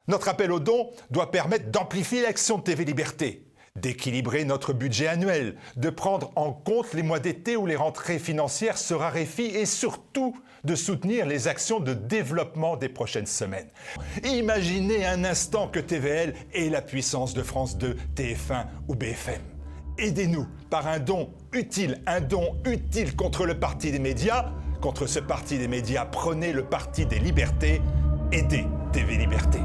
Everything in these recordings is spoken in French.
Notre appel aux dons doit permettre d'amplifier l'action de TV Liberté, d'équilibrer notre budget annuel, de prendre en compte les mois d'été où les rentrées financières se raréfient et surtout de soutenir les actions de développement des prochaines semaines. Imaginez un instant que TVL ait la puissance de France 2, TF1 ou BFM. Aidez-nous par un don utile contre le parti des médias. Contre ce parti des médias, prenez le parti des libertés. Aidez TV Liberté.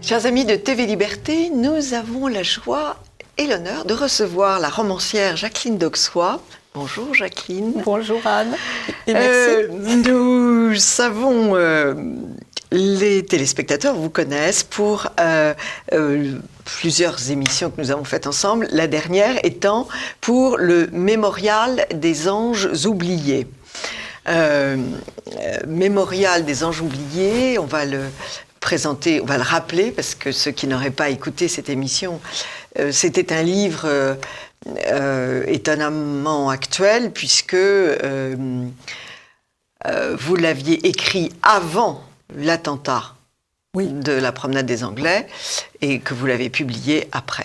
Chers amis de TV Liberté, nous avons la joie et l'honneur de recevoir la romancière Jacqueline Dauxois. Bonjour Jacqueline. Bonjour Anne. Et merci. Nous savons, les téléspectateurs vous connaissent pour plusieurs émissions que nous avons faites ensemble, la dernière étant pour le Mémorial des Anges Oubliés. Mémorial des Anges Oubliés, on va le présenter, on va le rappeler, parce que ceux qui n'auraient pas écouté cette émission, c'était un livre étonnamment actuel, puisque vous l'aviez écrit avant l'attentat de la promenade des Anglais, et que vous l'avez publié après.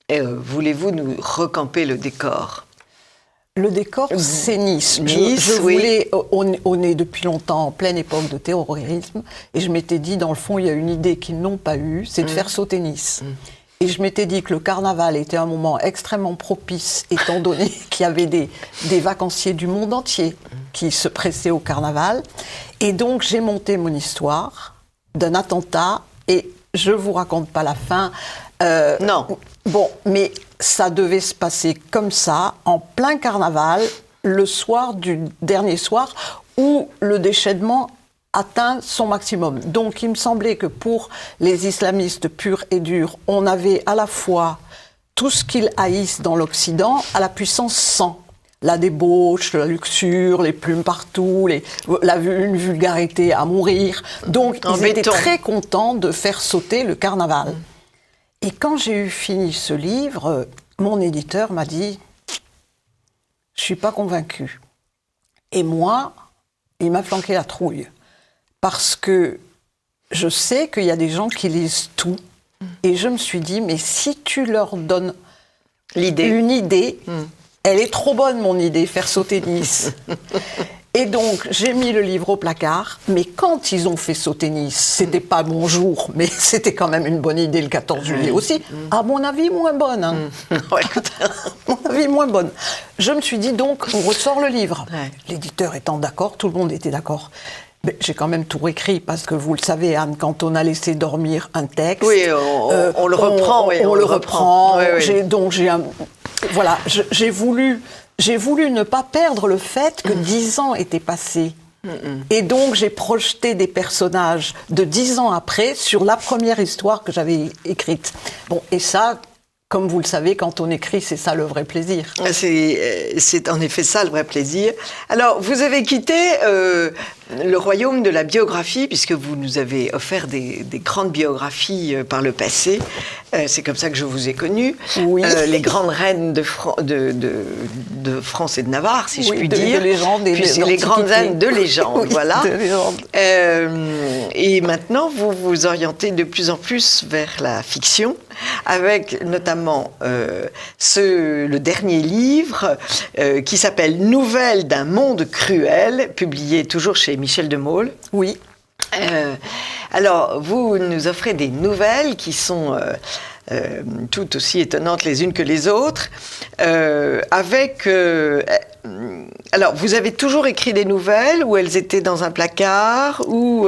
Voulez-vous nous recamper le décor ? Le décor, c'est Nice. On est depuis longtemps en pleine époque de terrorisme, et je m'étais dit, dans le fond, il y a une idée qu'ils n'ont pas eue, c'est de faire sauter Nice. Et je m'étais dit que le carnaval était un moment extrêmement propice, étant donné qu'il y avait des vacanciers du monde entier qui se pressaient au carnaval. Et donc, j'ai monté mon histoire d'un attentat, et je ne vous raconte pas la fin. Non. Bon, mais ça devait se passer comme ça, en plein carnaval, le soir du dernier soir, où le déchaînement atteint son maximum. Donc, il me semblait que pour les islamistes purs et durs, on avait à la fois tout ce qu'ils haïssent dans l'Occident à la puissance 100. La débauche, la luxure, les plumes partout, une vulgarité à mourir. Donc, ils étaient très contents de faire sauter le carnaval. Et quand j'ai eu fini ce livre, mon éditeur m'a dit « Je ne suis pas convaincu ». Et moi, il m'a flanqué la trouille. Parce que je sais qu'il y a des gens qui lisent tout. Et je me suis dit « Mais si tu leur donnes une idée, elle est trop bonne, mon idée, faire sauter Nice ». Et donc, j'ai mis le livre au placard, mais quand ils ont fait sauter Nice, c'était pas mon jour, mais c'était quand même une bonne idée le 14 juillet aussi, à mon avis moins bonne. Hein. Ouais, écoute, à mon avis moins bonne. Je me suis dit donc, on ressort le livre. Ouais. L'éditeur étant d'accord, tout le monde était d'accord. Mais j'ai quand même tout réécrit, parce que vous le savez, Anne, quand on a laissé dormir un texte... Oui, on le reprend. On le reprend. Oui, oui. Donc, voilà, j'ai voulu ne pas perdre le fait que 10 ans étaient passés. Et donc, j'ai projeté des personnages de 10 ans après sur la première histoire que j'avais écrite. Bon, et ça, comme vous le savez, quand on écrit, c'est ça le vrai plaisir. C'est en effet ça le vrai plaisir. Alors, vous avez quitté le royaume de la biographie, puisque vous nous avez offert des grandes biographies par le passé. C'est comme ça que je vous ai connu. Oui. Les grandes reines de France et de Navarre, si je puis dire. De légende et les grandes reines de légende, oui, voilà. De légende. Et maintenant, vous vous orientez de plus en plus vers la fiction, avec notamment le dernier livre qui s'appelle « Nouvelles d'un monde cruel », publié toujours chez Michel de Maulle. Oui. Alors, vous nous offrez des nouvelles qui sont toutes aussi étonnantes les unes que les autres, alors, vous avez toujours écrit des nouvelles, ou elles étaient dans un placard, ou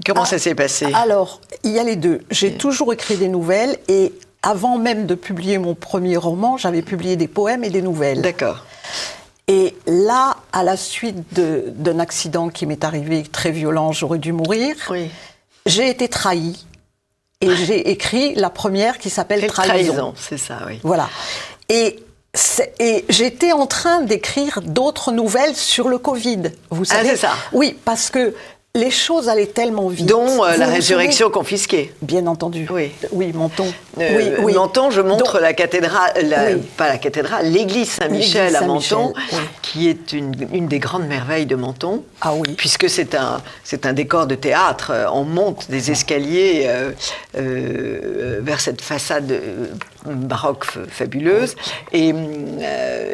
Comment ça s'est passé? Alors, il y a les deux. J'ai toujours écrit des nouvelles et avant même de publier mon premier roman, j'avais publié des poèmes et des nouvelles. D'accord. Et là, à la suite d'un accident qui m'est arrivé très violent, j'aurais dû mourir, Oui. j'ai été trahie. Et j'ai écrit la première qui s'appelle Trahison. C'est ça, oui. Voilà. Et j'étais en train d'écrire d'autres nouvelles sur le Covid. Vous savez, c'est ça. Oui, parce que les choses allaient tellement vite. Dont la Vous résurrection confisquée. Bien entendu. Oui. Oui, Menton. Menton, je montre Donc, la cathédrale, pas la cathédrale, l'église Saint-Michel à Menton, qui est une des grandes merveilles de Menton. Ah oui. Puisque c'est un décor de théâtre. On monte des escaliers vers cette façade baroque fabuleuse. Et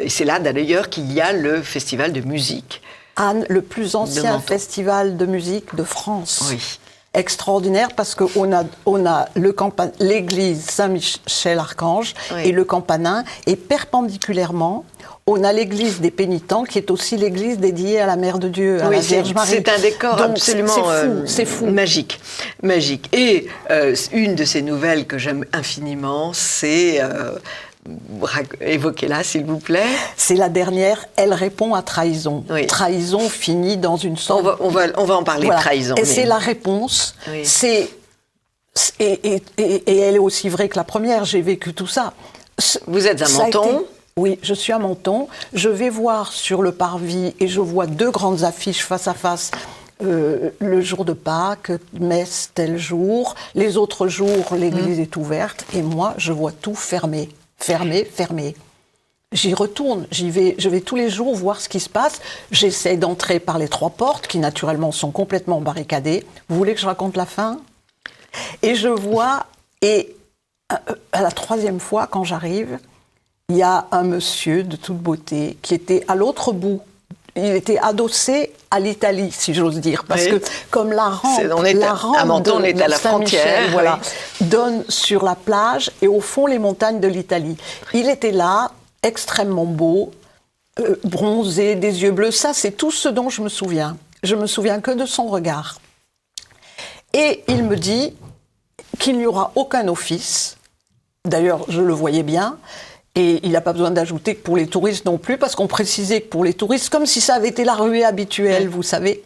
c'est là d'ailleurs qu'il y a le festival de musique. Anne, le plus ancien festival de musique de France. Oui. Extraordinaire parce qu'on a l'église Saint-Michel-Archange et le campanin, et perpendiculairement, on a l'église des Pénitents qui est aussi l'église dédiée à la Mère de Dieu, à la Vierge Marie. C'est un décor donc, absolument c'est fou. Magique. Et une de ces nouvelles que j'aime infiniment, c'est... évoquez-la, s'il vous plaît. C'est la dernière, elle répond à trahison. Oui. Trahison finit dans une sorte... On va en parler, voilà. Trahison. Et c'est la réponse. Oui. Et elle est aussi vraie que la première, j'ai vécu tout ça. Vous êtes à Menton? Oui, je suis à Menton. Je vais voir sur le parvis et je vois deux grandes affiches face à face. Le jour de Pâques, messe tel jour. Les autres jours, l'église est ouverte. Et moi, je vois tout fermé. Fermé. J'y retourne, je vais tous les jours voir ce qui se passe. J'essaie d'entrer par les 3 portes, qui naturellement sont complètement barricadées. Vous voulez que je raconte la fin? Et je vois, et à la 3e fois, quand j'arrive, il y a un monsieur de toute beauté qui était à l'autre bout. Il était adossé à l'Italie, si j'ose dire, parce que comme la rampe à Menton, on est à la frontière, voilà, donne sur la plage et au fond les montagnes de l'Italie. Il était là, extrêmement beau, bronzé, des yeux bleus. Ça, c'est tout ce dont je me souviens. Je me souviens que de son regard. Et il me dit qu'il n'y aura aucun office. D'ailleurs, je le voyais bien. Et il n'a pas besoin d'ajouter que pour les touristes non plus, parce qu'on précisait que pour les touristes, comme si ça avait été la ruée habituelle, vous savez.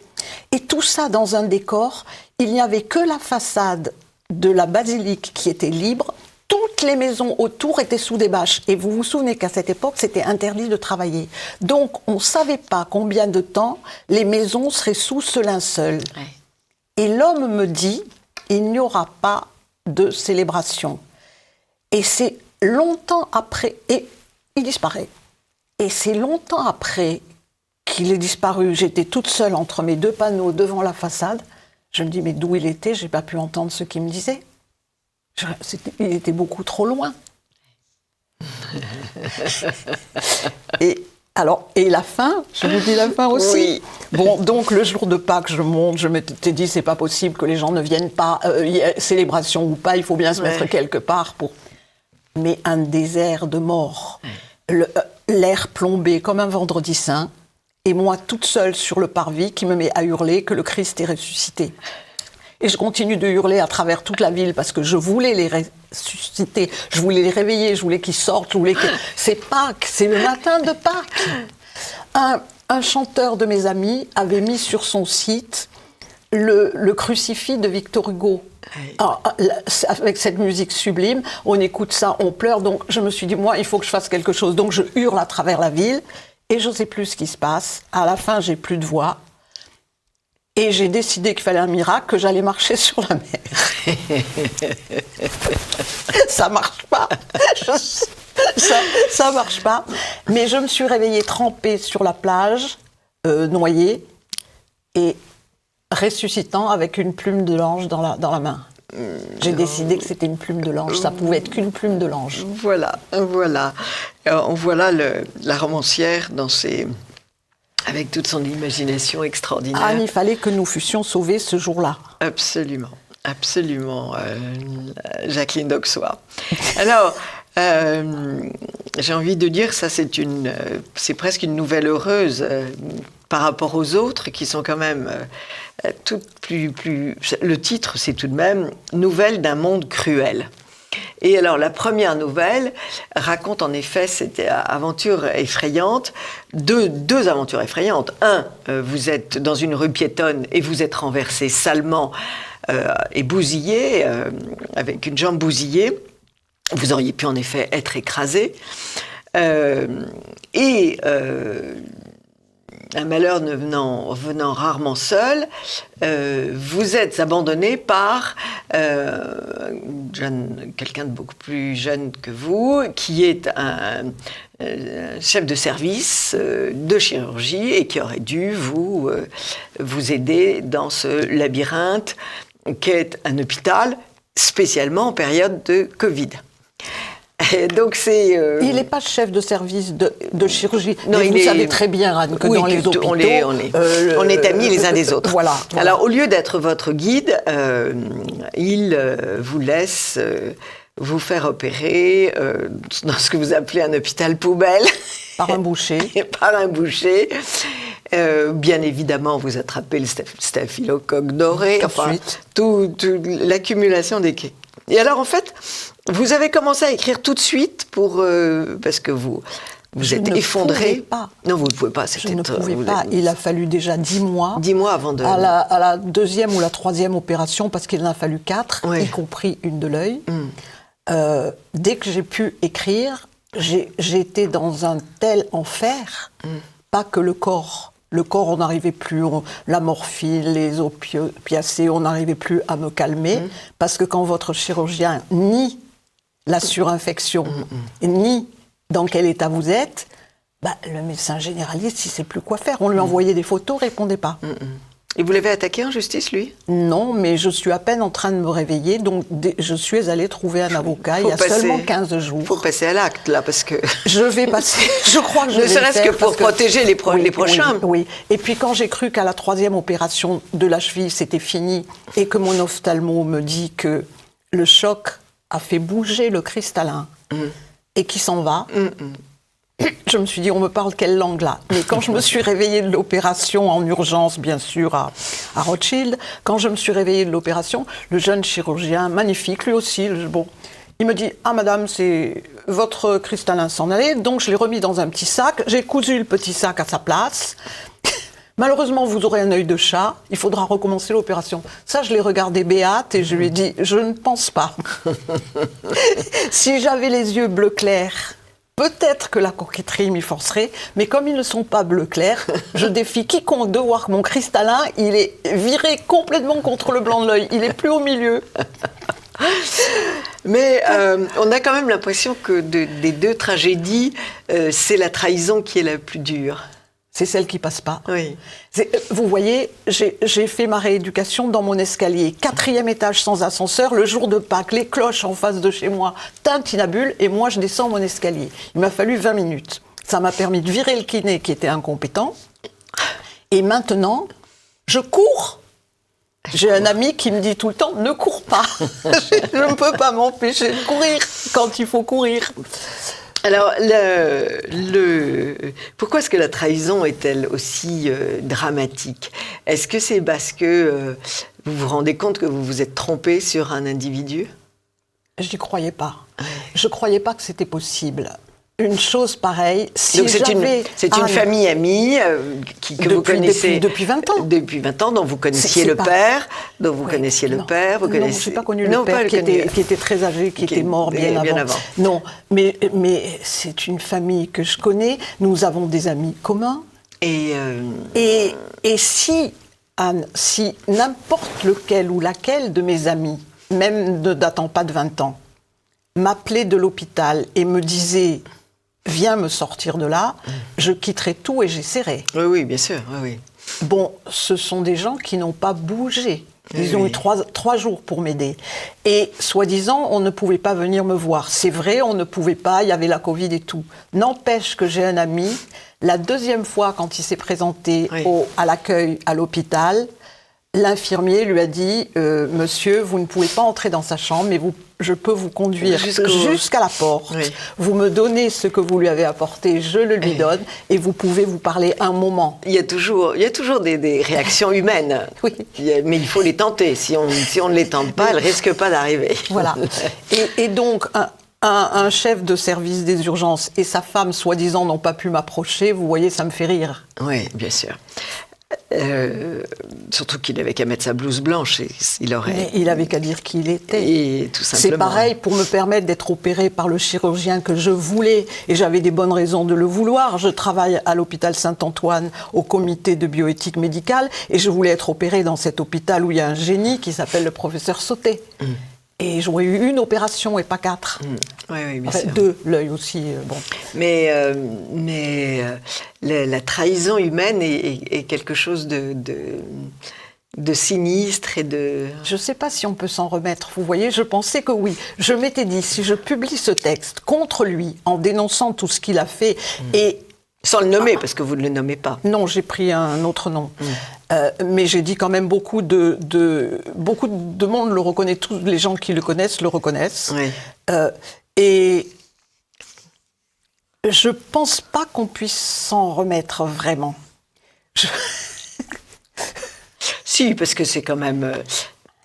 Et tout ça dans un décor, il n'y avait que la façade de la basilique qui était libre. Toutes les maisons autour étaient sous des bâches. Et vous vous souvenez qu'à cette époque, c'était interdit de travailler. Donc, on ne savait pas combien de temps les maisons seraient sous ce linceul. Et l'homme me dit, il n'y aura pas de célébration. Et c'est longtemps après, et il disparaît. Et c'est longtemps après qu'il est disparu. J'étais toute seule entre mes 2 panneaux devant la façade. Je me dis, mais d'où il était? J'ai pas pu entendre ce qu'il me disait. Il était beaucoup trop loin. Et la fin, je vous dis la fin aussi. Oui. Bon, donc le jour de Pâques, je monte, je m'étais dit, c'est pas possible que les gens ne viennent pas, célébration ou pas, il faut bien se mettre quelque part pour... Mais un désert de mort, l'air plombé comme un vendredi saint, et moi toute seule sur le parvis qui me met à hurler que le Christ est ressuscité. Et je continue de hurler à travers toute la ville parce que je voulais les ressusciter, je voulais les réveiller, je voulais qu'ils sortent, c'est Pâques, c'est le matin de Pâques. Un chanteur de mes amis avait mis sur son site le crucifix de Victor Hugo. Avec cette musique sublime, on écoute ça, on pleure, donc je me suis dit, moi, il faut que je fasse quelque chose. Donc je hurle à travers la ville, et je ne sais plus ce qui se passe. À la fin, j'ai plus de voix. Et j'ai décidé qu'il fallait un miracle, que j'allais marcher sur la mer. Ça marche pas. Ça marche pas. Mais je me suis réveillée trempée sur la plage, noyée, et ressuscitant avec une plume de l'ange dans la main. J'ai décidé que c'était une plume de l'ange. Ça pouvait être qu'une plume de l'ange. Voilà. On voit là la romancière avec toute son imagination extraordinaire. Anne, il fallait que nous fussions sauvés ce jour-là. Absolument, Jacqueline d'Auxois. Alors, j'ai envie de dire, ça c'est presque une nouvelle heureuse par rapport aux autres qui sont quand même toutes plus. Le titre, c'est tout de même Nouvelle d'un monde cruel. Et alors, la première nouvelle raconte en effet cette aventure effrayante, deux aventures effrayantes. Vous êtes dans une rue piétonne et vous êtes renversé salement et bousillé, avec une jambe bousillée. Vous auriez pu en effet être écrasé. Un malheur venant rarement seul, vous êtes abandonné par quelqu'un de beaucoup plus jeune que vous, qui est un chef de service de chirurgie et qui aurait dû vous aider dans ce labyrinthe qu'est un hôpital, spécialement en période de Covid. Et donc il n'est pas chef de service de chirurgie. Non, mais vous savez très bien, Anne, que dans les hôpitaux... On est amis les uns des autres. Voilà. Alors, au lieu d'être votre guide, il vous laisse vous faire opérer dans ce que vous appelez un hôpital poubelle. Par un boucher. Par un boucher. Bien évidemment, vous attrapez le staphylocoque doré. Toute l'accumulation des... Et alors, en fait, vous avez commencé à écrire tout de suite parce que vous êtes effondré. Je ne pouvais pas. Non, vous ne pouvez pas. Je ne pouvais pas. Il a fallu déjà 10 mois. 10 mois avant de... À la deuxième ou la troisième opération, parce qu'il en a fallu 4, y compris une de l'œil. Dès que j'ai pu écrire, j'ai été dans un tel enfer, pas que le corps. Le corps, on n'arrivait plus, la morphine, les opiacés, on n'arrivait plus à me calmer, parce que quand votre chirurgien nie la surinfection, nie dans quel état vous êtes, le médecin généraliste, il ne sait plus quoi faire. On lui envoyait des photos, il ne répondait pas. Et vous l'avez attaqué en justice, lui ? Non, mais je suis à peine en train de me réveiller, donc je suis allée trouver un avocat il y a seulement 15 jours. Il faut passer à l'acte, là, parce que... Je vais passer, je crois que je vais ne serait-ce que pour protéger les prochains. Oui. Et puis quand j'ai cru qu'à la troisième opération de la cheville, c'était fini, et que mon ophtalmo me dit que le choc a fait bouger le cristallin, et qu'il s'en va... Je me suis dit, on me parle quelle langue là ? Mais quand je me suis réveillée de l'opération, en urgence bien sûr à Rothschild, quand je me suis réveillée de l'opération, le jeune chirurgien, magnifique, lui aussi, il me dit, ah madame, c'est votre cristallin s'en allait, donc je l'ai remis dans un petit sac, j'ai cousu le petit sac à sa place. Malheureusement, vous aurez un œil de chat, il faudra recommencer l'opération. Ça, je l'ai regardé béate et je lui ai dit, je ne pense pas. Si j'avais les yeux bleu clair, peut-être que la coquetterie m'y forcerait, mais comme ils ne sont pas bleu clair, je défie quiconque de voir que mon cristallin, il est viré complètement contre le blanc de l'œil. Il est plus au milieu. Mais on a quand même l'impression que des deux tragédies, c'est la trahison qui est la plus dure. C'est celle qui passe pas. Oui. Vous voyez, j'ai fait ma rééducation dans mon escalier. 4e étage sans ascenseur, le jour de Pâques, les cloches en face de chez moi tintinabulent et moi je descends mon escalier. Il m'a fallu 20 minutes. Ça m'a permis de virer le kiné qui était incompétent. Et maintenant, je cours. J'ai un ami qui me dit tout le temps, ne cours pas. Je ne peux pas m'empêcher de courir quand il faut courir. Alors, pourquoi est-ce que la trahison est-elle aussi dramatique ? Est-ce que c'est parce que vous vous rendez compte que vous vous êtes trompé sur un individu ? Je n'y croyais pas. Je ne croyais pas que c'était possible. Une chose pareille, si donc c'est une famille amie que vous connaissez depuis 20 ans. Depuis 20 ans, dont vous connaissiez le père, dont vous connaissiez le père. Non, je n'ai pas connu le père qui était très âgé, qui était mort bien avant. Non, mais c'est une famille que je connais. Nous avons des amis communs. Et si, Anne, si n'importe lequel ou laquelle de mes amis, même ne datant pas de 20 ans, m'appelait de l'hôpital et me disait... Viens me sortir de là, je quitterai tout et j'essaierai. Oui, bien sûr. Oui. Bon, ce sont des gens qui n'ont pas bougé. Ils ont eu 3 jours pour m'aider. Et soi-disant, on ne pouvait pas venir me voir. C'est vrai, on ne pouvait pas, il y avait la Covid et tout. N'empêche que j'ai un ami, la 2e fois quand il s'est présenté à l'accueil à l'hôpital, l'infirmier lui a dit Monsieur, vous ne pouvez pas entrer dans sa chambre, mais je peux vous conduire jusqu'à la porte. Oui. Vous me donnez ce que vous lui avez apporté, je le lui donne, et vous pouvez vous parler un moment. Il y a toujours des réactions humaines, oui. Mais il faut les tenter. Si on ne les tente pas, elles ne risquent pas d'arriver. Voilà. Et donc, un chef de service des urgences et sa femme, soi-disant, n'ont pas pu m'approcher, vous voyez, ça me fait rire. Oui, bien sûr. Surtout qu'il avait qu'à mettre sa blouse blanche et il avait qu'à dire qui il était. Et tout simplement. C'est pareil pour me permettre d'être opérée par le chirurgien que je voulais, et j'avais des bonnes raisons de le vouloir. Je travaille à l'hôpital Saint-Antoine au comité de bioéthique médicale, et je voulais être opérée dans cet hôpital où il y a un génie qui s'appelle le professeur Sauté. Et j'aurais eu une opération et pas 4. Oui, bien sûr. 2, l'œil aussi, bon. Mais la trahison humaine est quelque chose de sinistre et de... Je ne sais pas si on peut s'en remettre, vous voyez, je pensais que oui. Je m'étais dit, si je publie ce texte contre lui, en dénonçant tout ce qu'il a fait, et... Sans le nommer, parce que vous ne le nommez pas. Non, j'ai pris un autre nom. Mais j'ai dit quand même beaucoup de monde le reconnaît, tous les gens qui le connaissent le reconnaissent. Oui. Et je ne pense pas qu'on puisse s'en remettre vraiment. Si, parce que c'est quand même...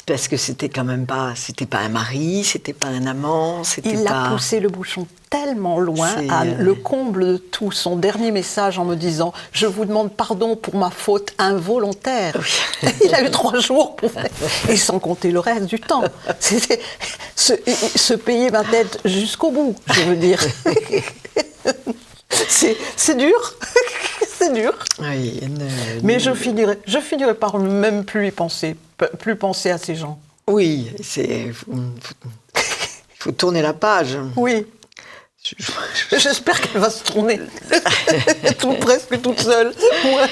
Parce que c'était pas un mari, c'était pas un amant, Il a poussé le bouchon tellement loin, à le comble de tout. Son dernier message en me disant « Je vous demande pardon pour ma faute involontaire oui. ». Il a eu 3 jours pour faire, et sans compter le reste du temps. C'était se payer ma tête jusqu'au bout, je veux dire. C'est dur. C'est dur. Oui, mais je finirai par même plus y penser, plus penser à ces gens. Oui, il faut tourner la page. Oui. J'espère qu'elle va se tourner presque toute seule. Ouais.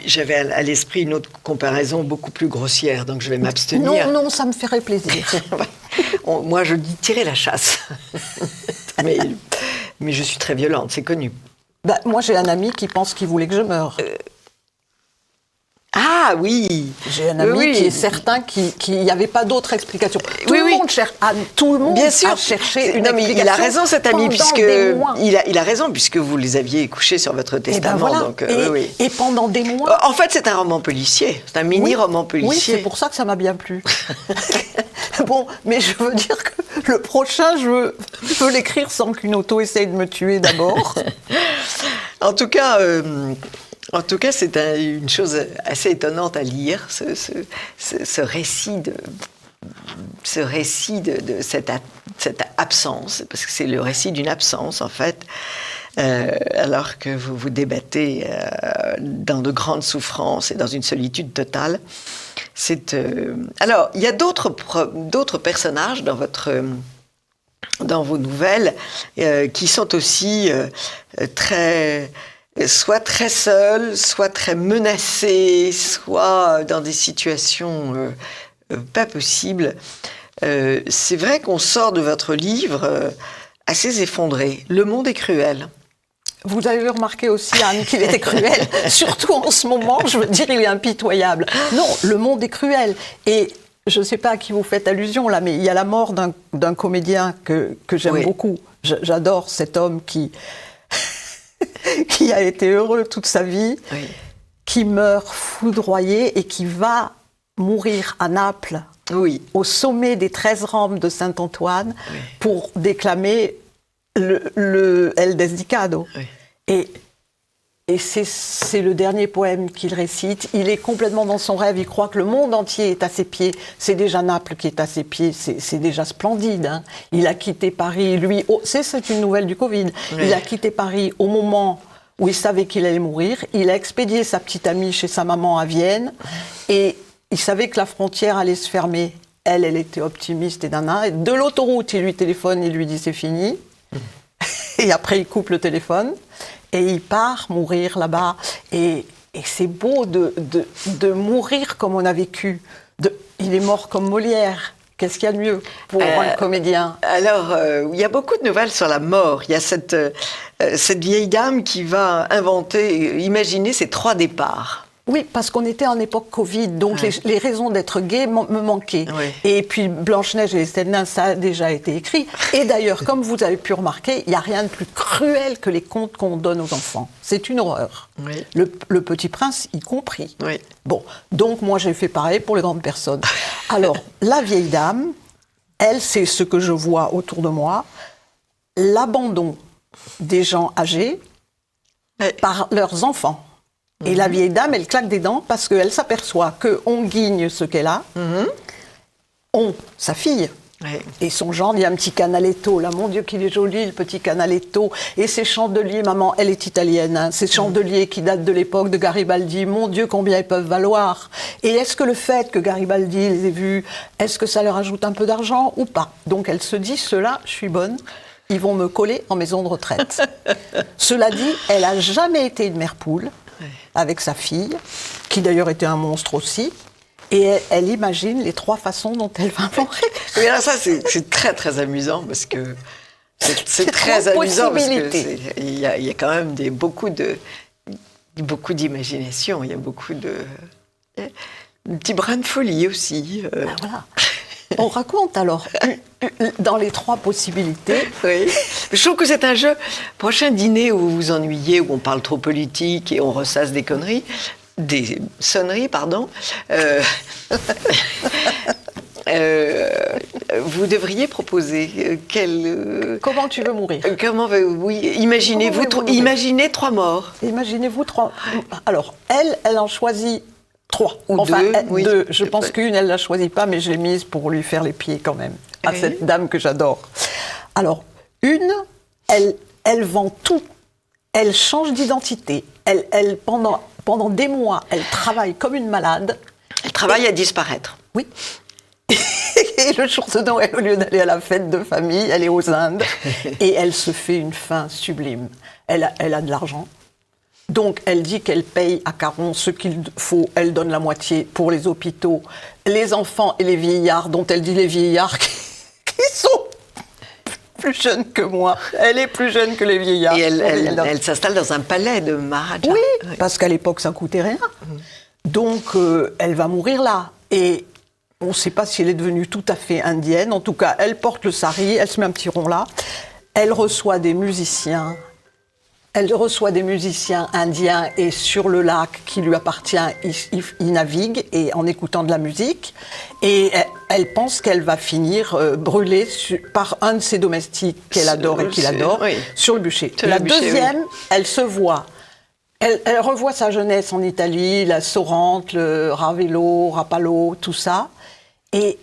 J'avais à l'esprit une autre comparaison beaucoup plus grossière, donc je vais m'abstenir. Non, ça me ferait plaisir. Moi, je dis tirer la chasse. mais je suis très violente, c'est connu. Moi, j'ai un ami qui pense qu'il voulait que je meure. Ah oui. J'ai un ami qui est certain qu'il n'y avait pas d'autre explication. Tout le monde bien sûr. a cherché une explication. Il a raison, cet ami, il a raison, puisque vous les aviez couchés sur votre testament. Voilà. Donc, et pendant des mois... En fait, c'est un roman policier. C'est un mini-roman policier. Oui, c'est pour ça que ça m'a bien plu. Bon, mais je veux dire que le prochain, je veux l'écrire sans qu'une auto essaye de me tuer d'abord. En tout cas, c'est une chose assez étonnante à lire, ce récit de cette absence, parce que c'est le récit d'une absence, en fait, alors que vous vous débattez dans de grandes souffrances et dans une solitude totale. Alors, il y a d'autres personnages dans vos nouvelles qui sont aussi soit très seuls, soit très menacés, soit dans des situations pas possibles. C'est vrai qu'on sort de votre livre assez effondré. Le monde est cruel. Vous avez remarqué aussi, Anne, qu'il était cruel. Surtout en ce moment, je veux dire, il est impitoyable. Non, le monde est cruel. Et je ne sais pas à qui vous faites allusion là, mais il y a la mort d'un comédien que j'aime beaucoup. J'adore cet homme qui a été heureux toute sa vie, qui meurt foudroyé et qui va mourir à Naples, au sommet des 13 rampes de Saint-Antoine, pour déclamer le El Desdicado. Et c'est le dernier poème qu'il récite. Il est complètement dans son rêve. Il croit que le monde entier est à ses pieds. C'est déjà Naples qui est à ses pieds. C'est déjà splendide. Hein. Il a quitté Paris, lui. C'est une nouvelle du Covid. Il a quitté Paris au moment où il savait qu'il allait mourir. Il a expédié sa petite amie chez sa maman à Vienne. Et il savait que la frontière allait se fermer. Elle était optimiste et nana. Et de l'autoroute, il lui téléphone, il lui dit c'est fini. Et après, il coupe le téléphone. Et il part mourir là-bas. Et c'est beau de mourir comme on a vécu. Il est mort comme Molière. Qu'est-ce qu'il y a de mieux pour un comédien ? Alors, il y a beaucoup de nouvelles sur la mort. Il y a cette vieille dame qui va imaginer ses 3 départs. Oui, parce qu'on était en époque Covid, donc les raisons d'être gay me manquaient. Ouais. Et puis Blanche-Neige et les Sept Nains, ça a déjà été écrit. Et d'ailleurs, comme vous avez pu remarquer, il n'y a rien de plus cruel que les contes qu'on donne aux enfants. C'est une horreur. Oui. Le Petit Prince y compris. Oui. Bon, donc moi j'ai fait pareil pour les grandes personnes. Alors, la vieille dame, elle, c'est ce que je vois autour de moi, l'abandon des gens âgés par leurs enfants. Et la vieille dame, elle claque des dents parce qu'elle s'aperçoit qu'on guigne ce qu'elle a, sa fille. Ouais. Et son genre, il y a un petit canaletto, là, mon Dieu qu'il est joli, le petit canaletto. Et ces chandeliers, maman, elle est italienne, hein, ces chandeliers qui datent de l'époque de Garibaldi, mon Dieu, combien ils peuvent valoir. Et est-ce que le fait que Garibaldi les ait vus, est-ce que ça leur ajoute un peu d'argent ou pas? Donc elle se dit, ceux-là, je suis bonne, ils vont me coller en maison de retraite. Cela dit, elle n'a jamais été une mère poule avec sa fille, qui d'ailleurs était un monstre aussi. Et elle imagine les 3 façons dont elle va mourir. Mais là, ça, c'est très, très amusant parce que c'est très trop de amusant parce que possibilités. il y a quand même beaucoup d'imagination. Il y a beaucoup de petits brins de folie aussi. Ben voilà. On raconte alors dans les 3 possibilités. Oui. Je trouve que c'est un jeu. Prochain dîner où vous vous ennuyez, où on parle trop politique et on ressasse des conneries. Des sonneries, pardon. Vous devriez proposer Comment tu veux mourir? oui, imaginez 3 morts. Imaginez-vous 3. Alors, elle en choisit 3. Ou enfin, 2, oui. 2. Je pense qu'une, elle ne la choisit pas, mais je l'ai mise pour lui faire les pieds quand même, à Oui. cette dame que j'adore. Alors, une, elle vend tout. Elle change d'identité. Elle pendant des mois, elle travaille comme une malade. Elle travaille à disparaître. Oui. Et le jour de Noël, au lieu d'aller à la fête de famille, elle est aux Indes. Et elle se fait une fin sublime. Elle a de l'argent. Donc, elle dit qu'elle paye à Caron ce qu'il faut. Elle donne la moitié pour les hôpitaux. Les enfants et les vieillards, dont elle dit les vieillards qui sont plus jeunes que moi. Elle est plus jeune que les vieillards. Et elle s'installe dans un palais de Maharaja. Oui, parce qu'à l'époque, ça ne coûtait rien. Donc, elle va mourir là. Et on ne sait pas si elle est devenue tout à fait indienne. En tout cas, elle porte le sari, elle se met un petit rond là. Elle reçoit des musiciens. Elle reçoit des musiciens indiens et sur le lac qui lui appartient, il navigue et en écoutant de la musique. Et elle pense qu'elle va finir brûlée par un de ses domestiques qu'elle adore et qu'il adore, oui. sur le bûcher. Sur La le bûcher, deuxième, oui. elle se voit. Elle revoit sa jeunesse en Italie, la Sorrente, le Ravello, Rapallo, tout ça. Et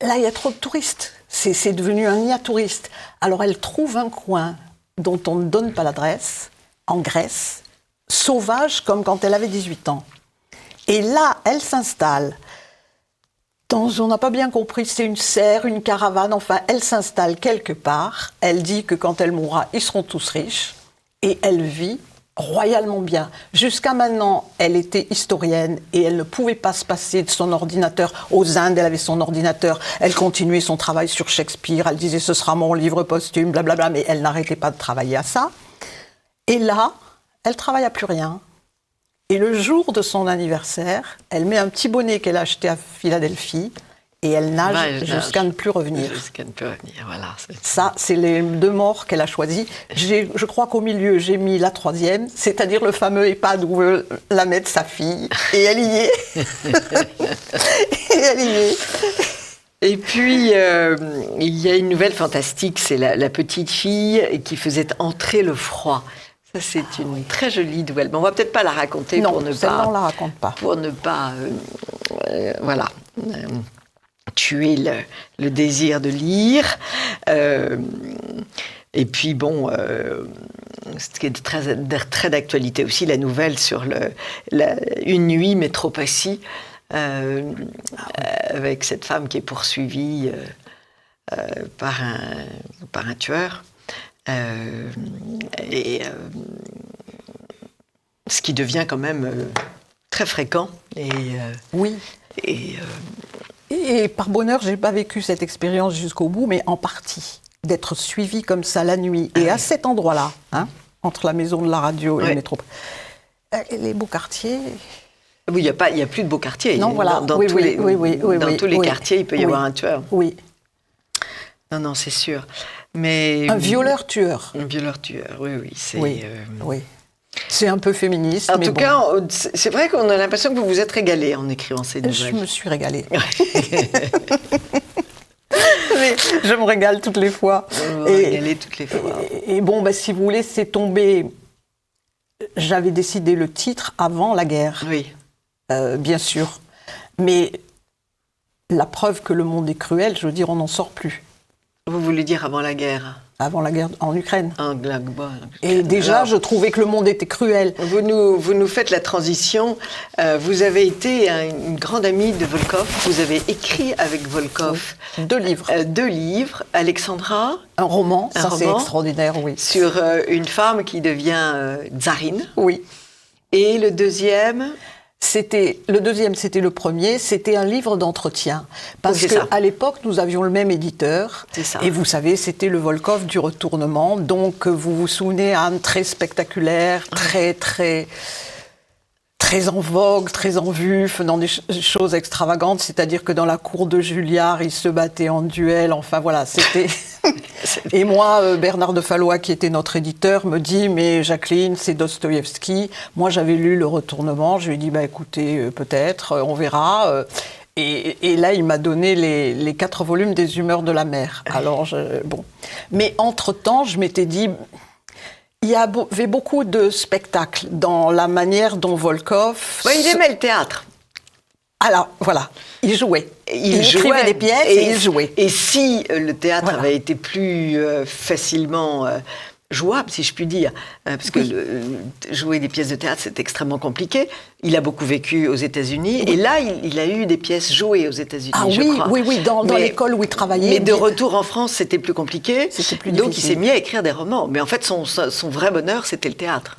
là, il y a trop de touristes. C'est devenu un nid à touristes. Alors elle trouve un coin dont on ne donne pas l'adresse, en Grèce, sauvage comme quand elle avait 18 ans. Et là, elle s'installe on n'a pas bien compris, c'est une serre, une caravane, enfin, elle s'installe quelque part. Elle dit que quand elle mourra, ils seront tous riches. Et elle vit royalement bien. Jusqu'à maintenant, elle était historienne et elle ne pouvait pas se passer de son ordinateur. Aux Indes, elle avait son ordinateur. Elle continuait son travail sur Shakespeare. Elle disait, ce sera mon livre posthume, blablabla. Mais elle n'arrêtait pas de travailler à ça. Et là, elle travaille à plus rien. Et le jour de son anniversaire, elle met un petit bonnet qu'elle a acheté à Philadelphie et elle nage jusqu'à ne plus revenir. Jusqu'à ne plus revenir, voilà. Ça, c'est les 2 morts qu'elle a choisis. Je crois qu'au milieu, j'ai mis la 3e, c'est-à-dire le fameux EHPAD où veut la mettre sa fille. Et elle y est. Et elle y est. Et puis, il y a une nouvelle fantastique, c'est la petite fille qui faisait entrer le froid. Ça, c'est une très jolie nouvelle. Mais on ne va peut-être pas la raconter non, pour ne celle-là, pas... on la raconte pas. Pour ne pas... voilà. Tuer le désir de lire. Et puis, bon, ce qui est très d'actualité aussi, la nouvelle sur une nuit métropatie, avec cette femme qui est poursuivie par un tueur. Ce qui devient quand même très fréquent. Oui. Et par bonheur, je n'ai pas vécu cette expérience jusqu'au bout, mais en partie. D'être suivie comme ça la nuit. Et à cet endroit-là, hein, entre la maison de la radio et le métro, les beaux quartiers, Oui, il y a plus de beaux quartiers. Non, voilà. Dans Oui, tous oui, les, oui, oui, oui, dans oui, tous les oui. quartiers, il peut y Oui. avoir un tueur. Oui. Non, c'est sûr. Mais Un violeur-tueur. un violeur-tueur, oui, c'est. Oui, oui. C'est un peu féministe, En mais tout bon. cas, c'est vrai qu'on a l'impression que vous vous êtes régalé en écrivant ces Je nouvelles. me suis régalée. Mais je me régale toutes les fois. On va régaler toutes les fois. Et bon, si vous voulez, c'est tombé. J'avais décidé le titre avant la guerre, Oui. bien sûr. Mais la preuve que le monde est cruel, je veux dire, on n'en sort plus. Vous voulez dire avant la guerre? Avant la guerre en Ukraine. Et déjà, Alors, je trouvais que le monde était cruel. vous nous faites la transition. Vous avez été une grande amie de Volkov. Vous avez écrit avec Volkov 2 livres. 2 livres. Alexandra, Un roman, un ça c'est roman extraordinaire, oui. sur une femme qui devient tsarine. Oui. Et le deuxième, Le deuxième, c'était le premier, c'était un livre d'entretien. Parce Oui, c'est ça. qu'à l'époque, nous avions le même éditeur. C'est ça. Et vous savez, c'était le Volkov du retournement. Donc, vous vous souvenez, Anne, très spectaculaire, très en vogue, très en vue, faisant des choses extravagantes. C'est-à-dire que dans la cour de Julliard, il se battait en duel. Enfin, voilà, c'était... Et moi, Bernard de Fallois, qui était notre éditeur, me dit « Mais Jacqueline, c'est Dostoïevski. » Moi, j'avais lu Le Retournement. Je lui ai dit « Écoutez, peut-être, on verra. » Et là, il m'a donné les 4 volumes des Humeurs de la mer. Alors, bon. Mais entre-temps, je m'étais dit... Il y avait beaucoup de spectacles dans la manière dont Volkov... il aimait le théâtre. Alors, voilà, il jouait. Il jouait écrivait des pièces et il jouait. Et si le théâtre Voilà. avait été plus facilement jouable, si je puis dire, parce que jouer des pièces de théâtre, c'est extrêmement compliqué. Il a beaucoup vécu aux États-Unis, et là, il a eu des pièces jouées aux États-Unis, je crois. Oui, dans l'école où il travaillait. Mais de retour en France, c'était plus compliqué. C'était plus donc, difficile. il s'est mis à écrire des romans. Mais en fait, son vrai bonheur, c'était le théâtre.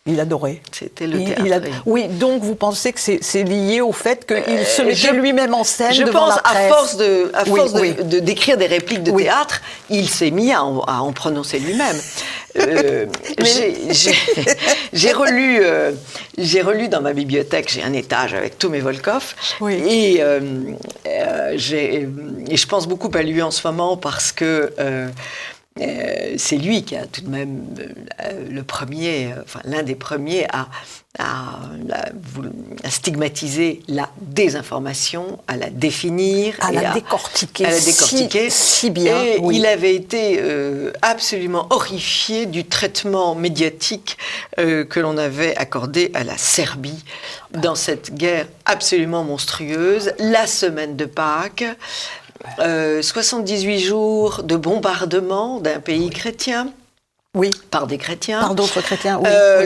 Il adorait. C'était le théâtre. Oui, donc vous pensez que c'est lié au fait qu'il se mettait lui-même en scène devant la presse. À force d'écrire des répliques de théâtre, il s'est mis à en prononcer lui-même. J'ai relu dans ma bibliothèque, j'ai un étage avec tous mes Volkov, et je pense beaucoup à lui en ce moment parce que c'est lui qui a tout de même l'un des premiers à stigmatiser la désinformation, à la définir, à la décortiquer, si bien. Et il avait été absolument horrifié du traitement médiatique que l'on avait accordé à la Serbie dans cette guerre absolument monstrueuse, la semaine de Pâques. 78 jours de bombardement d'un pays chrétien. Oui. Par des chrétiens. Par d'autres chrétiens,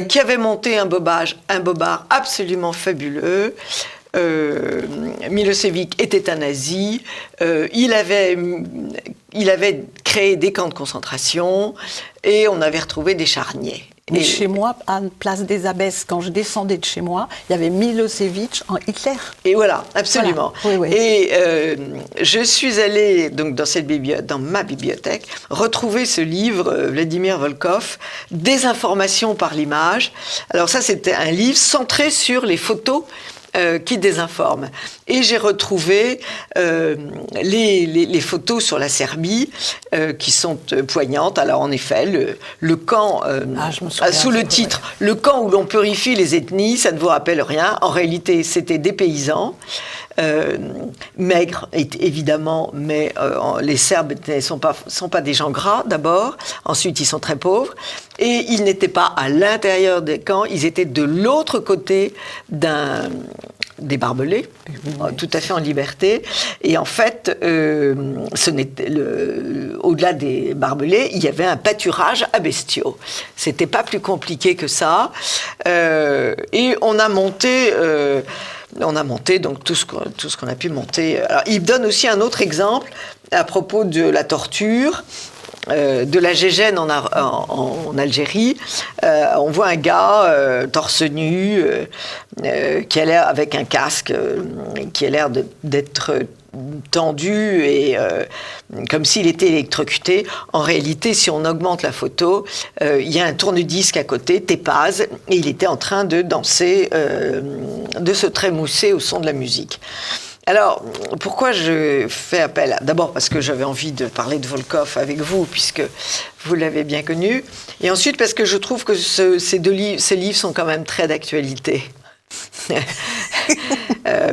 qui avaient monté un bobard absolument fabuleux. Milosevic était un nazi. Il avait créé des camps de concentration et on avait retrouvé des charniers. Mais chez moi, à Place des Abbesses, quand je descendais de chez moi, il y avait Milosevic en Hitler. Et voilà, absolument. Voilà. Oui. Et je suis allée donc dans ma bibliothèque retrouver ce livre, Vladimir Volkov, Désinformation par l'image. Alors ça, c'était un livre centré sur les photos qui désinforment. Et j'ai retrouvé les photos sur la Serbie qui sont poignantes. Alors en effet, le camp, sous le titre « Le camp où l'on purifie les ethnies », ça ne vous rappelle rien. En réalité, c'était des paysans. Maigres, évidemment, mais les Serbes ne sont pas des gens gras, d'abord. Ensuite, ils sont très pauvres. Et ils n'étaient pas à l'intérieur des camps, ils étaient de l'autre côté des barbelés, tout à fait en liberté. Et en fait, au-delà des barbelés, il y avait un pâturage à bestiaux. C'était pas plus compliqué que ça. Et on a monté donc tout ce qu'on a pu monter. Alors, il donne aussi un autre exemple à propos de la torture. De la Gégène en Algérie, on voit un gars torse nu qui a l'air avec un casque qui a l'air d'être tendu et comme s'il était électrocuté. En réalité, si on augmente la photo, il y a un tourne-disque à côté, Tépaz, et il était en train de danser, de se trémousser au son de la musique. Alors, pourquoi je fais appel d'abord parce que j'avais envie de parler de Volkov avec vous, puisque vous l'avez bien connu, et ensuite parce que je trouve que ces livres sont quand même très d'actualité.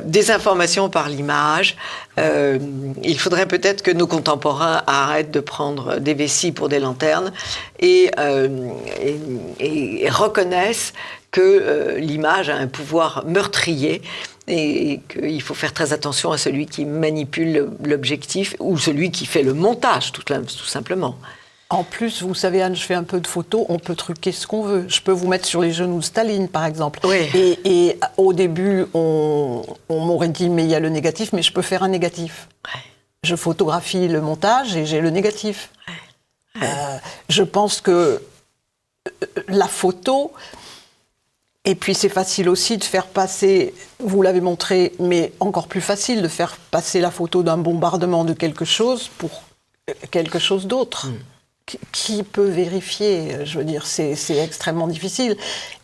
Désinformation par l'image. Il faudrait peut-être que nos contemporains arrêtent de prendre des vessies pour des lanternes et reconnaissent que l'image a un pouvoir meurtrier et qu'il faut faire très attention à celui qui manipule l'objectif ou celui qui fait le montage, tout simplement. En plus, vous savez, Anne, je fais un peu de photos, on peut truquer ce qu'on veut. Je peux vous mettre sur les genoux de Staline, par exemple. Oui. Et au début, on m'aurait dit, mais il y a le négatif, mais je peux faire un négatif. Ouais. Je photographie le montage et j'ai le négatif. Ouais. Je pense que la photo... Et puis c'est facile aussi de faire passer, vous l'avez montré, mais encore plus facile de faire passer la photo d'un bombardement de quelque chose pour quelque chose d'autre. Qui peut vérifier? Je veux dire, c'est extrêmement difficile.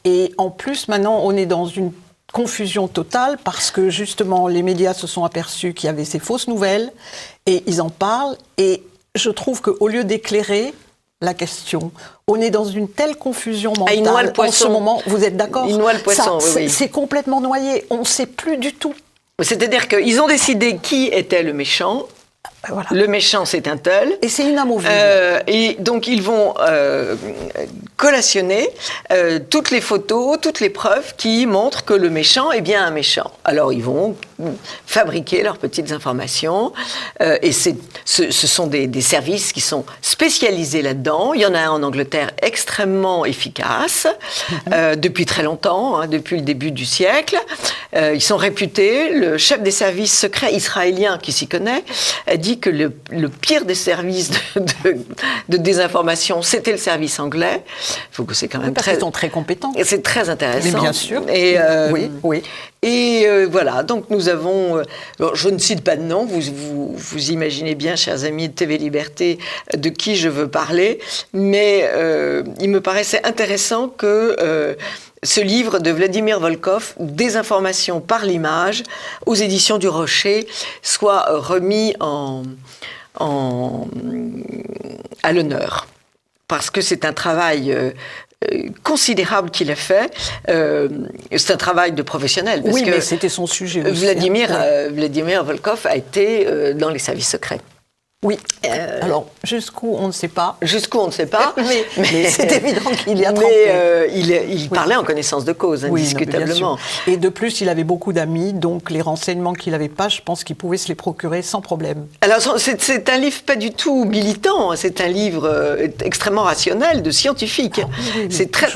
Et en plus, maintenant, on est dans une confusion totale parce que justement, les médias se sont aperçus qu'il y avait ces fausses nouvelles et ils en parlent. Et je trouve qu'au lieu d'éclairer la question, on est dans une telle confusion mentale il noie le poisson. En ce moment. Vous êtes d'accord? Il noie le poisson, oui. C'est complètement noyé. On ne sait plus du tout. C'est-à-dire qu'ils ont décidé qui était le méchant. Voilà. Le méchant, c'est un tel. Et c'est inamovible. Et donc, ils vont collationner toutes les photos, toutes les preuves qui montrent que le méchant est bien un méchant. Alors, ils vont fabriquer leurs petites informations. Et ce sont des services qui sont spécialisés là-dedans. Il y en a un en Angleterre extrêmement efficace, depuis très longtemps, hein, depuis le début du siècle. Ils sont réputés. Le chef des services secrets israélien qui s'y connaît dit que le pire des services de désinformation, c'était le service anglais. Il faut que c'est quand même parce qu'ils sont très compétents. Et c'est très intéressant. Mais bien sûr. Et, oui. Et voilà, donc nous avons... je ne cite pas de nom, vous imaginez bien, chers amis de TV Liberté, de qui je veux parler, mais il me paraissait intéressant que... ce livre de Vladimir Volkov, Désinformation par l'image, aux éditions du Rocher, soit remis à l'honneur. Parce que c'est un travail considérable qu'il a fait. C'est un travail de professionnel. Parce oui, que mais c'était son sujet aussi. Vladimir Volkov a été dans les services secrets. Oui. Alors, jusqu'où, on ne sait pas. Jusqu'où, on ne sait pas. mais c'est évident qu'il y a trempé. Mais il parlait en connaissance de cause, indiscutablement. Et de plus, il avait beaucoup d'amis, donc les renseignements qu'il n'avait pas, je pense qu'il pouvait se les procurer sans problème. Alors, c'est un livre pas du tout militant, c'est un livre extrêmement rationnel, de scientifique. Oui, c'est très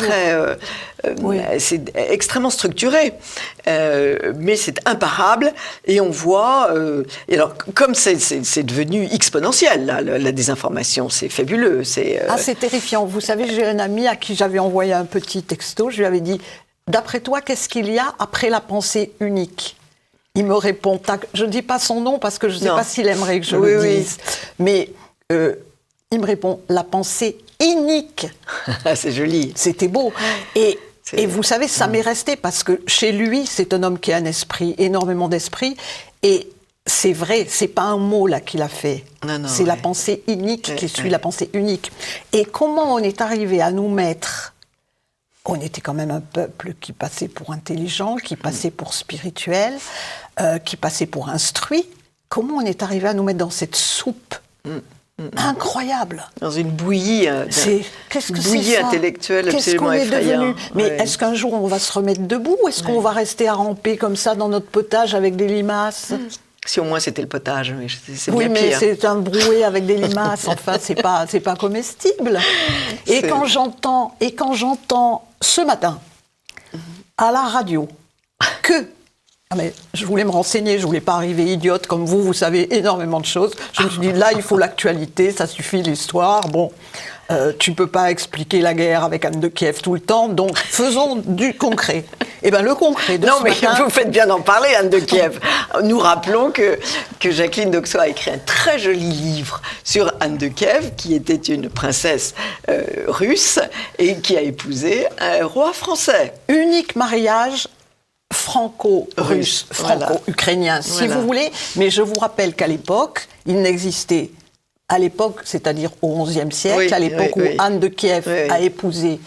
c'est extrêmement structuré, mais c'est imparable. Et on voit... et alors, comme c'est devenu exponentiel, là, la désinformation, c'est fabuleux. C'est terrifiant. Vous savez, j'ai un ami à qui j'avais envoyé un petit texto. Je lui avais dit, d'après toi, qu'est-ce qu'il y a après la pensée unique? Il me répond, je ne dis pas son nom parce que je ne sais pas s'il aimerait que je le dise. Mais il me répond, la pensée unique. C'est joli. C'était beau. Et vous savez, ça m'est resté parce que chez lui, c'est un homme qui a un esprit, énormément d'esprit. Et c'est vrai, c'est pas un mot là qu'il a fait. Non, c'est la pensée unique qui suit la pensée unique. Et comment on est arrivé à nous mettre... On était quand même un peuple qui passait pour intelligent, qui passait pour spirituel, qui passait pour instruit. Comment on est arrivé à nous mettre dans cette soupe incroyable? Dans une bouillie, intellectuelle absolument effrayante. Mais est-ce qu'un jour on va se remettre debout ou est-ce qu'on va rester à ramper comme ça dans notre potage avec des limaces? Si au moins c'était le potage, mais c'est bien pire. Oui, mais c'est un brouet avec des limaces, enfin, c'est pas comestible. Et quand j'entends ce matin, à la radio, que Ah mais je voulais me renseigner, je voulais pas arriver idiote comme vous savez énormément de choses. Je me suis dit, là, il faut l'actualité, ça suffit l'histoire. Bon, tu peux pas expliquer la guerre avec Anne de Kiev tout le temps, donc faisons du concret. Eh bien, le concret de Non, ce mais matin... vous faites bien d'en parler, Anne de Kiev. Nous rappelons que Jacqueline d'Auxois a écrit un très joli livre sur Anne de Kiev, qui était une princesse russe et qui a épousé un roi français. Unique mariage franco-russe, Voilà. franco-ukrainien, si Voilà. vous voulez. Mais je vous rappelle qu'à l'époque, il n'existait, à l'époque, c'est-à-dire au XIe siècle, Oui, à l'époque oui, où oui. Anne de Kiev Oui. a épousé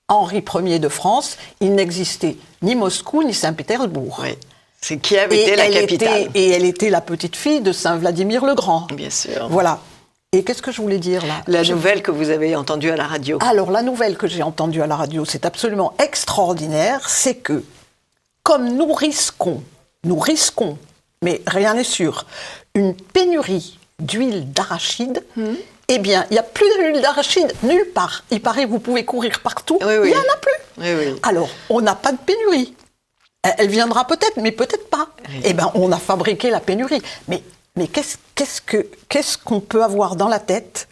Henri Ier de France, il n'existait ni Moscou ni Saint-Pétersbourg. Oui. C'est Kiev était la capitale. Et elle était la petite fille de Saint Vladimir le Grand. Bien sûr. Voilà. Et qu'est-ce que je voulais dire là La nouvelle que vous avez entendue à la radio. Alors, la nouvelle que j'ai entendue à la radio, c'est absolument extraordinaire, c'est que, comme nous risquons, mais rien n'est sûr, une pénurie d'huile d'arachide, eh bien, il n'y a plus d'huile d'arachide nulle part. Il paraît que vous pouvez courir partout, Oui, oui. il n'y en a plus. Oui, oui. Alors, on n'a pas de pénurie. Elle viendra peut-être, mais peut-être pas. Oui. Eh bien, on a fabriqué la pénurie. Mais qu'est-ce qu'on peut avoir dans la tête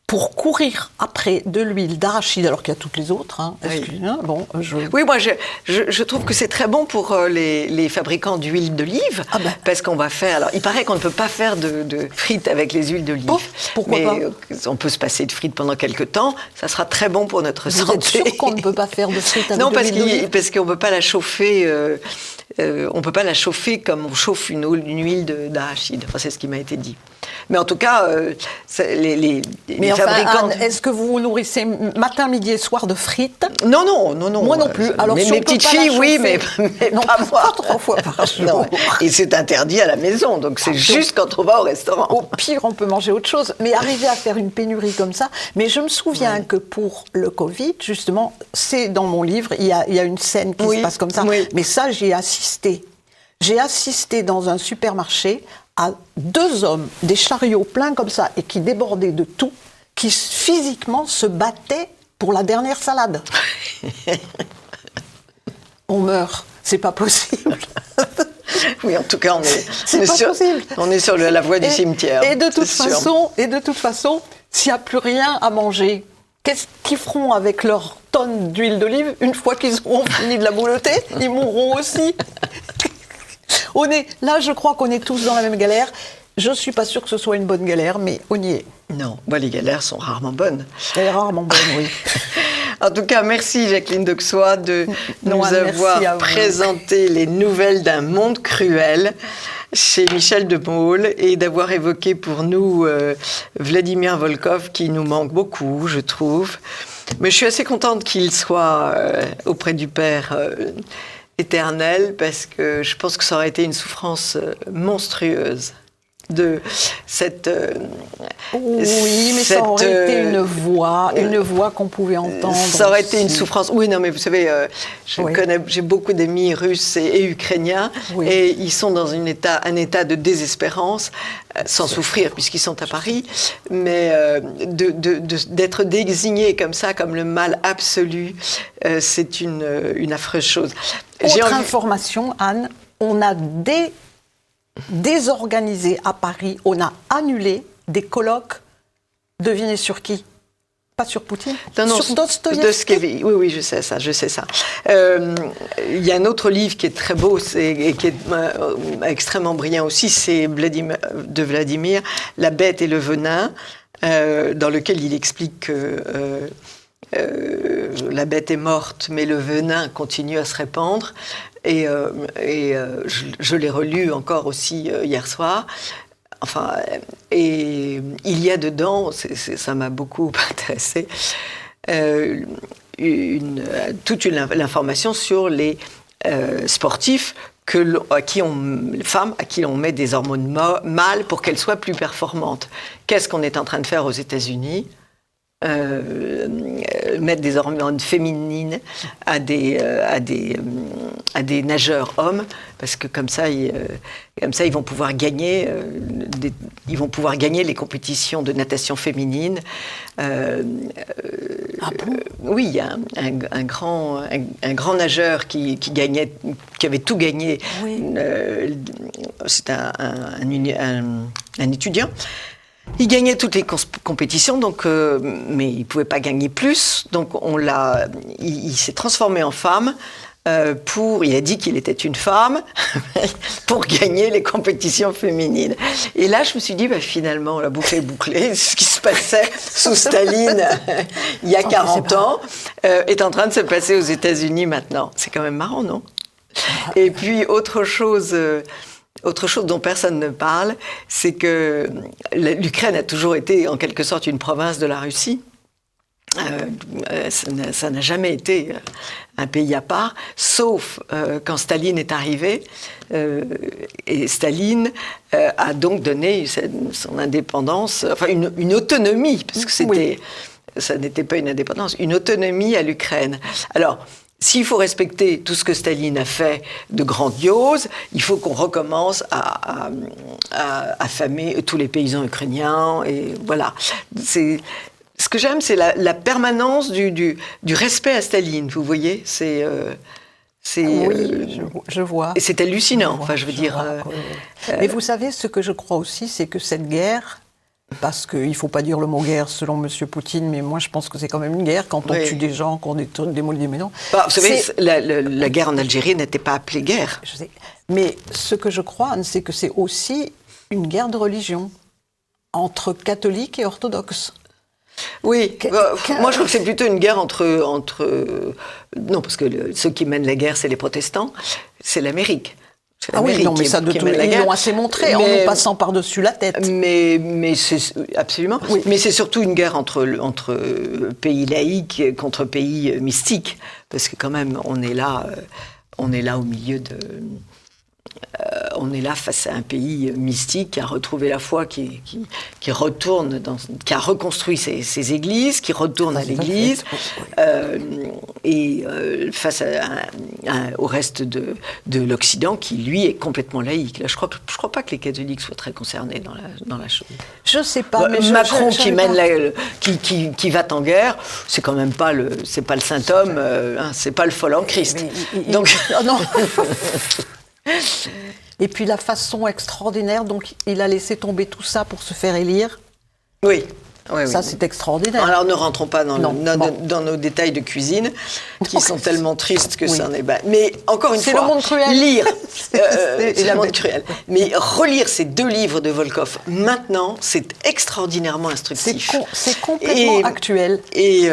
pour courir après de l'huile d'arachide, alors qu'il y a toutes les autres, hein. Oui. Excusez-moi, bon, Oui, moi je trouve que c'est très bon pour les fabricants d'huile d'olive, Ah ben. parce qu'on va faire. Alors, il paraît qu'on ne peut pas faire de frites avec les huiles d'olive. Oh, pourquoi mais pas on peut se passer de frites pendant quelques temps. Ça sera très bon pour notre vous santé. êtes sûr qu'on ne peut pas faire de frites avec Non, de parce l'huile d'olive parce qu'on ne peut pas la chauffer. On peut pas la chauffer comme on chauffe une huile d'arachide. Enfin, c'est ce qui m'a été dit. Mais en tout cas, les Mais enfin, fabricants. Anne, est-ce que vous vous nourrissez matin, midi et soir de frites? Non. Moi non plus. Alors, mes si on peut petites pas la filles, oui, chauffer- mais non, pas moi. pas 3 fois par jour. Non. Et c'est interdit à la maison, donc c'est juste quand on va au restaurant. Au pire, on peut manger autre chose. Mais arriver à faire une pénurie comme ça. Mais je me souviens que pour le Covid, justement, c'est dans mon livre, il y a une scène qui Oui, se passe comme ça. oui. Mais ça, j'y ai assisté. J'ai assisté dans un supermarché à 2 hommes, des chariots pleins comme ça, et qui débordaient de tout, qui physiquement se battaient pour la dernière salade. On meurt. C'est pas possible. Oui, en tout cas, C'est pas possible. on est sur la voie du cimetière. Et de toute c'est sûr. façon, s'il n'y a plus rien à manger, qu'est-ce qu'ils feront avec leur tonne d'huile d'olive une fois qu'ils auront fini de la boulotter? Ils mourront aussi. Là, je crois qu'on est tous dans la même galère. Je ne suis pas sûre que ce soit une bonne galère, mais on y est. Non, les galères sont rarement bonnes. Elle est rarement bonne, oui. En tout cas, merci Jacqueline d'Auxois de Non, nous merci avoir à vous. présenté les nouvelles d'un monde cruel chez Michel de Maulle et d'avoir évoqué pour nous Vladimir Volkov, qui nous manque beaucoup, je trouve. Mais je suis assez contente qu'il soit auprès du Père éternel, parce que je pense que ça aurait été une souffrance monstrueuse de cette... Oui, mais ça aurait été une voix qu'on pouvait entendre. Ça aurait été une aussi. souffrance. Oui, non, mais vous savez, Oui. j'ai beaucoup d'amis russes et ukrainiens, Oui. et ils sont dans un état de désespérance, sans souffrir puisqu'ils sont à Paris, mais d'être désignés comme ça, comme le mal absolu, c'est une affreuse chose. Autre information, Anne, on a désorganisé à Paris, on a annulé des colloques, devinez sur qui? Pas sur Poutine, sur Dostoïevski. Oui, je sais ça. Il y a un autre livre qui est très beau et qui est extrêmement brillant aussi, c'est de Vladimir, La bête et le venin, dans lequel il explique que la bête est morte, mais le venin continue à se répandre. Et je l'ai relu encore aussi hier soir. Enfin, et il y a dedans, ça m'a beaucoup intéressée, toute l'information sur les sportifs les femmes à qui on met des hormones mâles pour qu'elles soient plus performantes. Qu'est-ce qu'on est en train de faire aux États-Unis ? Mettre des hormones féminines à des nageurs hommes, parce que comme ça ils vont pouvoir gagner les compétitions de natation féminine. Ah bon? Oui, il y a un grand nageur qui avait tout gagné. Oui. C'est un étudiant. Il gagnait toutes les compétitions, donc, mais il ne pouvait pas gagner plus. Donc il s'est transformé en femme. Il a dit qu'il était une femme pour gagner les compétitions féminines. Et là, je me suis dit, finalement, la boucle est bouclée. Ce qui se passait sous Staline il y a 40 ans est en train de se passer aux États-Unis maintenant. C'est quand même marrant, non? Et puis, autre chose dont personne ne parle, c'est que l'Ukraine a toujours été, en quelque sorte, une province de la Russie. Ça n'a jamais été un pays à part, sauf quand Staline est arrivé. Et Staline a donc donné son indépendance, enfin une autonomie, parce que ça n'était pas une indépendance, une autonomie à l'Ukraine. Alors, s'il faut respecter tout ce que Staline a fait de grandiose, il faut qu'on recommence à affamer tous les paysans ukrainiens. Et voilà. Ce que j'aime, c'est la permanence du respect à Staline, vous voyez. Oui, je vois. Et c'est hallucinant, je veux dire. Mais vous savez, ce que je crois aussi, c'est que cette guerre, parce qu'il ne faut pas dire le mot guerre selon M. Poutine, mais moi je pense que c'est quand même une guerre quand on tue des gens, qu'on démolit des maisons. Vous savez, la guerre en Algérie n'était pas appelée guerre. Je sais. Mais ce que je crois, c'est que c'est aussi une guerre de religion entre catholiques et orthodoxes. Oui, moi je crois que c'est plutôt une guerre entre non, parce que ceux qui mènent la guerre, c'est les protestants, c'est l'Amérique. Ah oui, non, mais ça, ils l'ont assez montré en nous passant par-dessus la tête. Mais c'est absolument. Oui. Mais c'est surtout une guerre entre pays laïcs contre pays mystiques, parce que quand même, on est là au milieu de. On est là face à un pays mystique qui a retrouvé la foi, qui retourne, qui a reconstruit ses églises, qui retourne à l'église, et face au reste de l'Occident qui, lui, est complètement laïque. Là, je crois pas que les catholiques soient très concernés dans la chose. Je sais pas. Mais Macron qui va en guerre, c'est quand même pas le saint homme, c'est pas le fol en Christ. Donc, non. Et puis la façon extraordinaire, donc il a laissé tomber tout ça pour se faire élire. Oui. Ça, c'est extraordinaire. Alors, ne rentrons pas dans nos détails de cuisine, qui sont tellement tristes que ça en est... Mais encore une fois, c'est le monde cruel. Lire, c'est le monde cruel. Mais relire ces 2 livres de Volkov, maintenant, c'est extraordinairement instructif. C'est complètement actuel. Et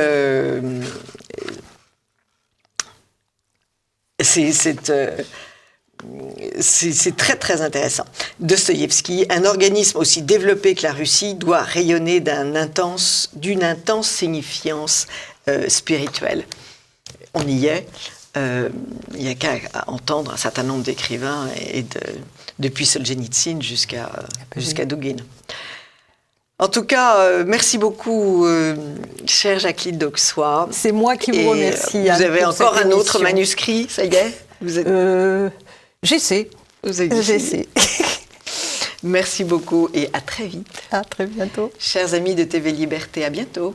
c'est très très intéressant. Dostoïevski, un organisme aussi développé que la Russie doit rayonner d'une intense signifiance spirituelle. On y est. Il n'y a qu'à entendre un certain nombre d'écrivains depuis Solzhenitsyn jusqu'à Douguin. En tout cas, merci beaucoup, chère Jacqueline d'Auxois. C'est moi qui vous remercie. Vous avez encore un autre manuscrit, ça y est? J'essaie. J'essaie. Merci beaucoup et à très vite. À très bientôt. Chers amis de TV Liberté, à bientôt.